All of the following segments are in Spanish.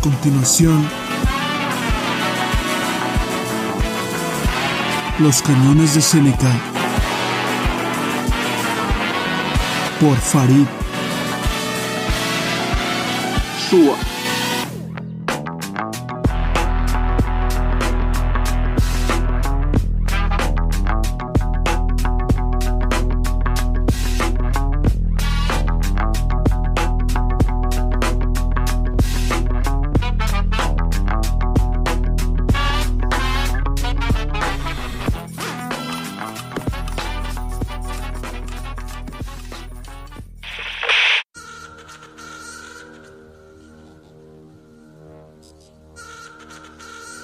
continuación, Los cañones de Séneca, por Farid Shua.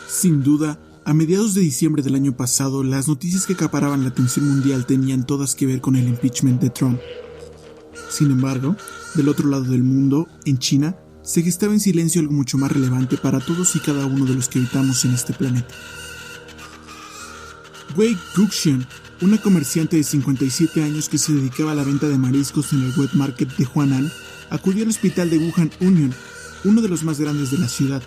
Sin duda, a mediados de diciembre del año pasado, las noticias que acaparaban la atención mundial tenían todas que ver con el impeachment de Trump. Sin embargo, del otro lado del mundo, en China, se gestaba en silencio algo mucho más relevante para todos y cada uno de los que habitamos en este planeta. Wei Guoxian, una comerciante de 57 años que se dedicaba a la venta de mariscos en el wet market de Huanan, acudió al hospital de Wuhan Union, uno de los más grandes de la ciudad,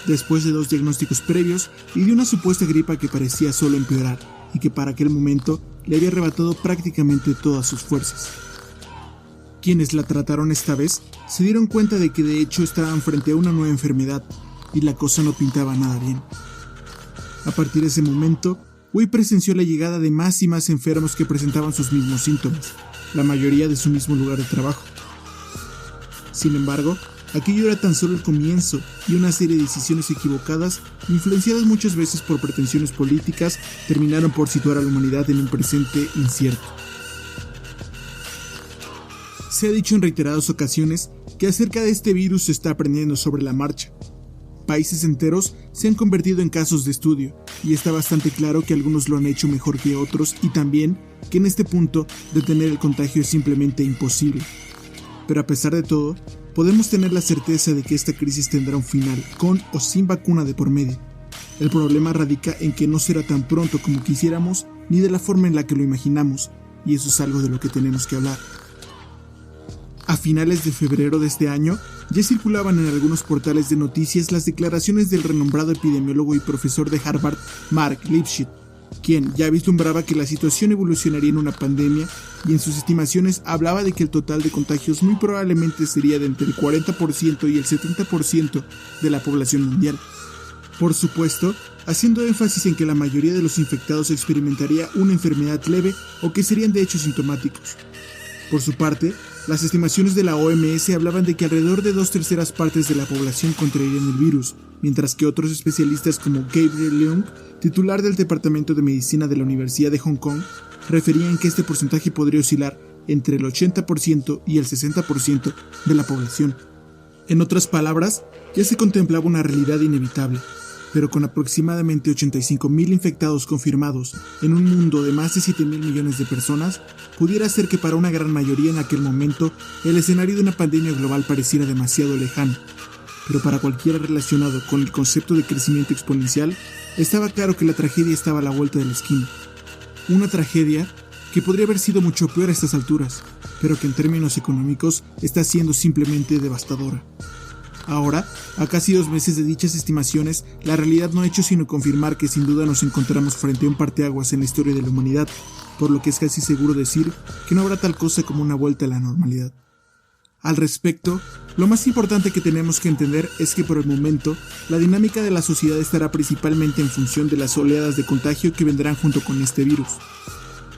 después de 2 diagnósticos previos y de una supuesta gripa que parecía solo empeorar y que para aquel momento le había arrebatado prácticamente todas sus fuerzas. Quienes la trataron esta vez se dieron cuenta de que de hecho estaban frente a una nueva enfermedad y la cosa no pintaba nada bien. A partir de ese momento, Wei presenció la llegada de más y más enfermos que presentaban sus mismos síntomas, la mayoría de su mismo lugar de trabajo. Sin embargo, aquello era tan solo el comienzo y una serie de decisiones equivocadas, influenciadas muchas veces por pretensiones políticas, terminaron por situar a la humanidad en un presente incierto. Se ha dicho en reiteradas ocasiones que acerca de este virus se está aprendiendo sobre la marcha. Países enteros se han convertido en casos de estudio, y está bastante claro que algunos lo han hecho mejor que otros y también que en este punto detener el contagio es simplemente imposible. Pero a pesar de todo, podemos tener la certeza de que esta crisis tendrá un final, con o sin vacuna de por medio. El problema radica en que no será tan pronto como quisiéramos, ni de la forma en la que lo imaginamos, y eso es algo de lo que tenemos que hablar. A finales de febrero de este año, ya circulaban en algunos portales de noticias las declaraciones del renombrado epidemiólogo y profesor de Harvard, Mark Lipschitz, quien ya vislumbraba que la situación evolucionaría en una pandemia y en sus estimaciones hablaba de que el total de contagios muy probablemente sería de entre el 40% y el 70% de la población mundial. Por supuesto, haciendo énfasis en que la mayoría de los infectados experimentaría una enfermedad leve o que serían de hecho sintomáticos. Por su parte, las estimaciones de la OMS hablaban de que alrededor de 2/3 partes de la población contraerían el virus, mientras que otros especialistas como Gabriel Leung, titular del Departamento de Medicina de la Universidad de Hong Kong, referían que este porcentaje podría oscilar entre el 80% y el 60% de la población. En otras palabras, ya se contemplaba una realidad inevitable, pero con aproximadamente 85,000 infectados confirmados en un mundo de más de 7,000 millones de personas, pudiera ser que para una gran mayoría en aquel momento el escenario de una pandemia global pareciera demasiado lejano. Pero para cualquiera relacionado con el concepto de crecimiento exponencial, estaba claro que la tragedia estaba a la vuelta de la esquina. Una tragedia que podría haber sido mucho peor a estas alturas, pero que en términos económicos está siendo simplemente devastadora. Ahora, a casi 2 meses de dichas estimaciones, la realidad no ha hecho sino confirmar que sin duda nos encontramos frente a un parteaguas en la historia de la humanidad, por lo que es casi seguro decir que no habrá tal cosa como una vuelta a la normalidad. Al respecto, lo más importante que tenemos que entender es que por el momento, la dinámica de la sociedad estará principalmente en función de las oleadas de contagio que vendrán junto con este virus.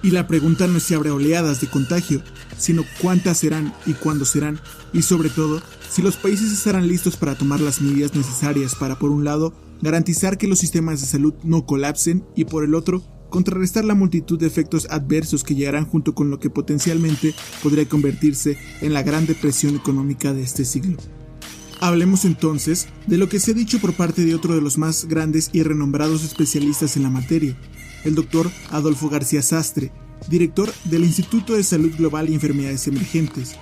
Y la pregunta no es si habrá oleadas de contagio, sino cuántas serán y cuándo serán, y sobre todo, si los países estarán listos para tomar las medidas necesarias para, por un lado, garantizar que los sistemas de salud no colapsen y, por el otro, contrarrestar la multitud de efectos adversos que llegarán junto con lo que potencialmente podría convertirse en la gran depresión económica de este siglo. Hablemos entonces de lo que se ha dicho por parte de otro de los más grandes y renombrados especialistas en la materia, el Dr. Adolfo García Sastre, director del Instituto de Salud Global y Enfermedades Emergentes,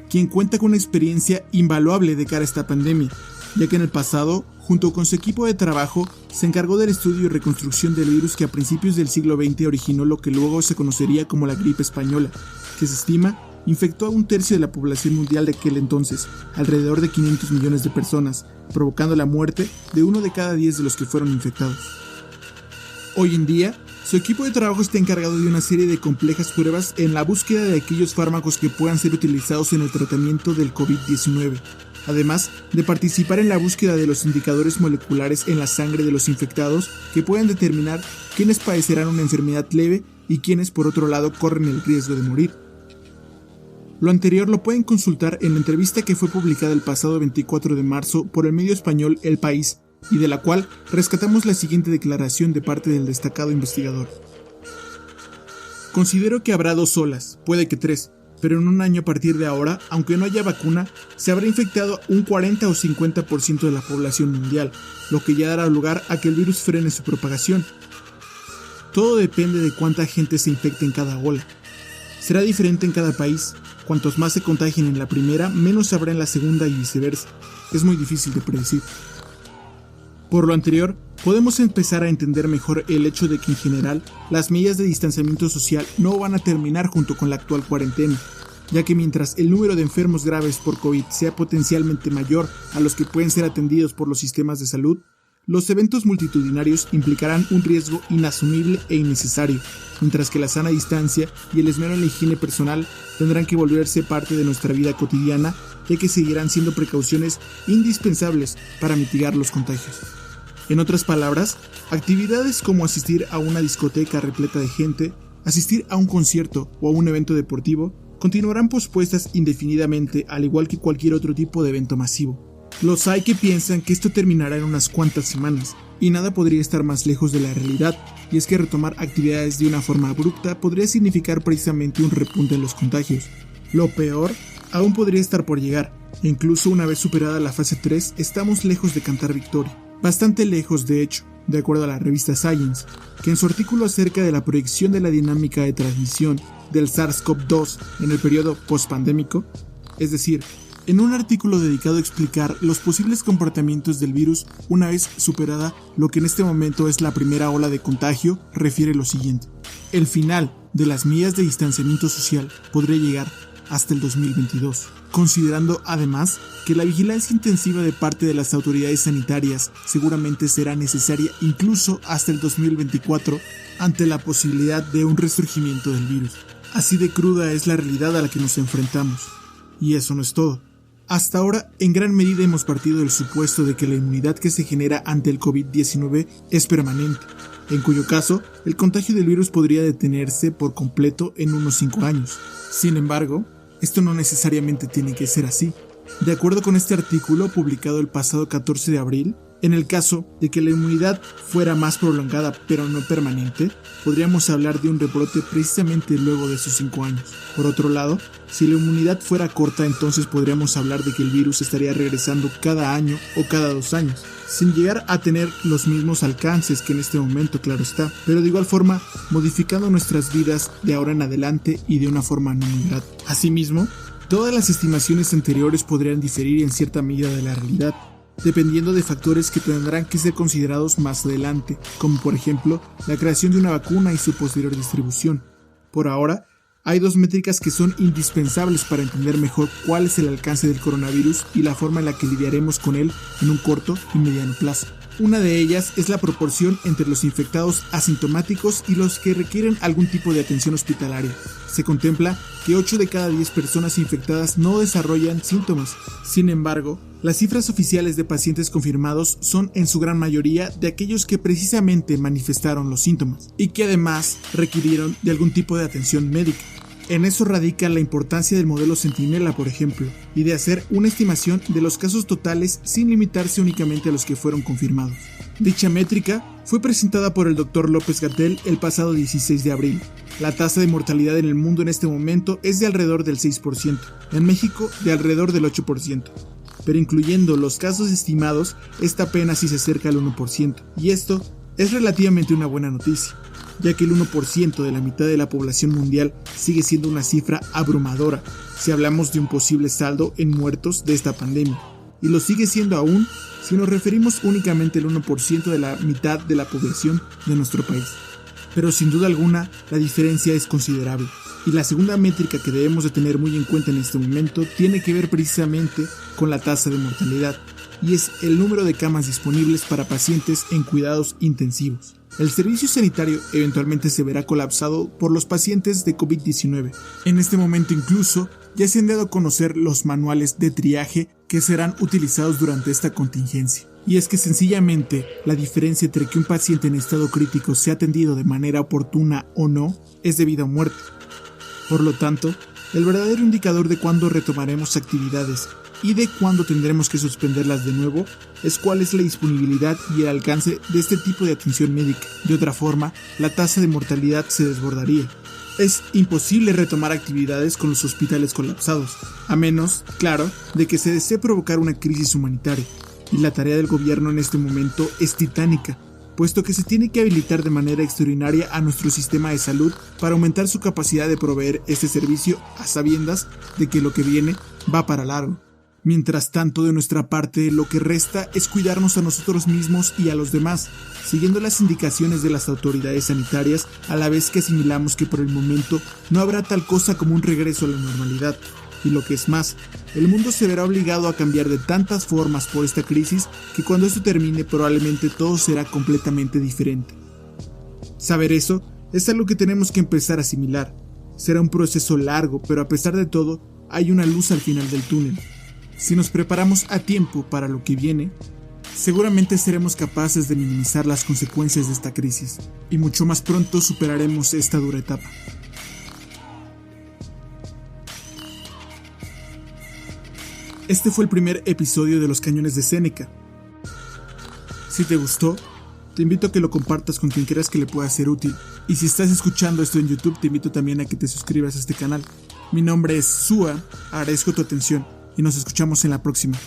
quien cuenta con una experiencia invaluable de cara a esta pandemia, ya que en el pasado, junto con su equipo de trabajo, se encargó del estudio y reconstrucción del virus que a principios del siglo XX originó lo que luego se conocería como la gripe española, que se estima infectó a 1/3 de la población mundial de aquel entonces, alrededor de 500 millones de personas, provocando la muerte de 1 de cada 10 de los que fueron infectados. Hoy en día, su equipo de trabajo está encargado de una serie de complejas pruebas en la búsqueda de aquellos fármacos que puedan ser utilizados en el tratamiento del COVID-19, además de participar en la búsqueda de los indicadores moleculares en la sangre de los infectados que puedan determinar quiénes padecerán una enfermedad leve y quiénes, por otro lado, corren el riesgo de morir. Lo anterior lo pueden consultar en la entrevista que fue publicada el pasado 24 de marzo por el medio español El País, y de la cual rescatamos la siguiente declaración de parte del destacado investigador. Considero que habrá 2 olas, puede que 3, pero en un año a partir de ahora, aunque no haya vacuna, se habrá infectado un 40 o 50% de la población mundial, lo que ya dará lugar a que el virus frene su propagación. Todo depende de cuánta gente se infecte en cada ola. Será diferente en cada país. Cuantos más se contagien en la primera, menos habrá en la segunda y viceversa. Es muy difícil de predecir. Por lo anterior, podemos empezar a entender mejor el hecho de que en general, las medidas de distanciamiento social no van a terminar junto con la actual cuarentena, ya que mientras el número de enfermos graves por COVID sea potencialmente mayor a los que pueden ser atendidos por los sistemas de salud, los eventos multitudinarios implicarán un riesgo inasumible e innecesario, mientras que la sana distancia y el esmero en la higiene personal tendrán que volverse parte de nuestra vida cotidiana, ya que seguirán siendo precauciones indispensables para mitigar los contagios. En otras palabras, actividades como asistir a una discoteca repleta de gente, asistir a un concierto o a un evento deportivo, continuarán pospuestas indefinidamente, al igual que cualquier otro tipo de evento masivo. Los hay que piensan que esto terminará en unas cuantas semanas, y nada podría estar más lejos de la realidad, y es que retomar actividades de una forma abrupta podría significar precisamente un repunte en los contagios. Lo peor aún podría estar por llegar, e incluso una vez superada la fase 3, estamos lejos de cantar victoria. Bastante lejos, de hecho, de acuerdo a la revista Science, que en su artículo acerca de la proyección de la dinámica de transmisión del SARS-CoV-2 en el periodo postpandémico, es decir, en un artículo dedicado a explicar los posibles comportamientos del virus una vez superada lo que en este momento es la primera ola de contagio, refiere lo siguiente. El final de las medidas de distanciamiento social podría llegar hasta el 2022, considerando además que la vigilancia intensiva de parte de las autoridades sanitarias seguramente será necesaria incluso hasta el 2024 ante la posibilidad de un resurgimiento del virus. Así de cruda es la realidad a la que nos enfrentamos. Y eso no es todo. Hasta ahora, en gran medida hemos partido del supuesto de que la inmunidad que se genera ante el COVID-19 es permanente, en cuyo caso, el contagio del virus podría detenerse por completo en unos 5 años. Sin embargo, esto no necesariamente tiene que ser así. De acuerdo con este artículo publicado el pasado 14 de abril, en el caso de que la inmunidad fuera más prolongada pero no permanente, podríamos hablar de un rebrote precisamente luego de esos 5 años. Por otro lado, si la inmunidad fuera corta, entonces podríamos hablar de que el virus estaría regresando cada año o cada 2 años, sin llegar a tener los mismos alcances que en este momento, claro está, pero de igual forma modificando nuestras vidas de ahora en adelante y de una forma no muy grata. Asimismo, todas las estimaciones anteriores podrían diferir en cierta medida de la realidad, dependiendo de factores que tendrán que ser considerados más adelante, como por ejemplo la creación de una vacuna y su posterior distribución. Por ahora, hay 2 métricas que son indispensables para entender mejor cuál es el alcance del coronavirus y la forma en la que lidiaremos con él en un corto y mediano plazo. Una de ellas es la proporción entre los infectados asintomáticos y los que requieren algún tipo de atención hospitalaria. Se contempla que 8 de cada 10 personas infectadas no desarrollan síntomas. Sin embargo, las cifras oficiales de pacientes confirmados son en su gran mayoría de aquellos que precisamente manifestaron los síntomas y que además requirieron de algún tipo de atención médica. En eso radica la importancia del modelo Centinela, por ejemplo, y de hacer una estimación de los casos totales sin limitarse únicamente a los que fueron confirmados. Dicha métrica fue presentada por el Dr. López-Gatell el pasado 16 de abril. La tasa de mortalidad en el mundo en este momento es de alrededor del 6%, en México de alrededor del 8%, pero incluyendo los casos estimados, esta apenas sí se acerca al 1%, y esto es relativamente una buena noticia, ya que el 1% de la mitad de la población mundial sigue siendo una cifra abrumadora si hablamos de un posible saldo en muertos de esta pandemia, y lo sigue siendo aún si nos referimos únicamente al 1% de la mitad de la población de nuestro país. Pero sin duda alguna, la diferencia es considerable. Y la segunda métrica que debemos de tener muy en cuenta en este momento tiene que ver precisamente con la tasa de mortalidad, y es el número de camas disponibles para pacientes en cuidados intensivos. El servicio sanitario eventualmente se verá colapsado por los pacientes de COVID-19. En este momento incluso ya se han dado a conocer los manuales de triaje que serán utilizados durante esta contingencia. Y es que sencillamente la diferencia entre que un paciente en estado crítico sea atendido de manera oportuna o no es de vida o muerte. Por lo tanto, el verdadero indicador de cuándo retomaremos actividades y de cuándo tendremos que suspenderlas de nuevo es cuál es la disponibilidad y el alcance de este tipo de atención médica. De otra forma, la tasa de mortalidad se desbordaría. Es imposible retomar actividades con los hospitales colapsados, a menos, claro, de que se desee provocar una crisis humanitaria. Y la tarea del gobierno en este momento es titánica, puesto que se tiene que habilitar de manera extraordinaria a nuestro sistema de salud para aumentar su capacidad de proveer este servicio a sabiendas de que lo que viene va para largo. Mientras tanto, de nuestra parte, lo que resta es cuidarnos a nosotros mismos y a los demás, siguiendo las indicaciones de las autoridades sanitarias, a la vez que asimilamos que por el momento no habrá tal cosa como un regreso a la normalidad. Y lo que es más, el mundo se verá obligado a cambiar de tantas formas por esta crisis que cuando esto termine probablemente todo será completamente diferente. Saber eso es algo que tenemos que empezar a asimilar. Será un proceso largo, pero a pesar de todo, hay una luz al final del túnel. Si nos preparamos a tiempo para lo que viene, seguramente seremos capaces de minimizar las consecuencias de esta crisis y mucho más pronto superaremos esta dura etapa. Este fue el primer episodio de Los Cañones de Séneca. Si te gustó, te invito a que lo compartas con quien creas que le pueda ser útil. Y si estás escuchando esto en YouTube, te invito también a que te suscribas a este canal. Mi nombre es Sua, agradezco tu atención y nos escuchamos en la próxima.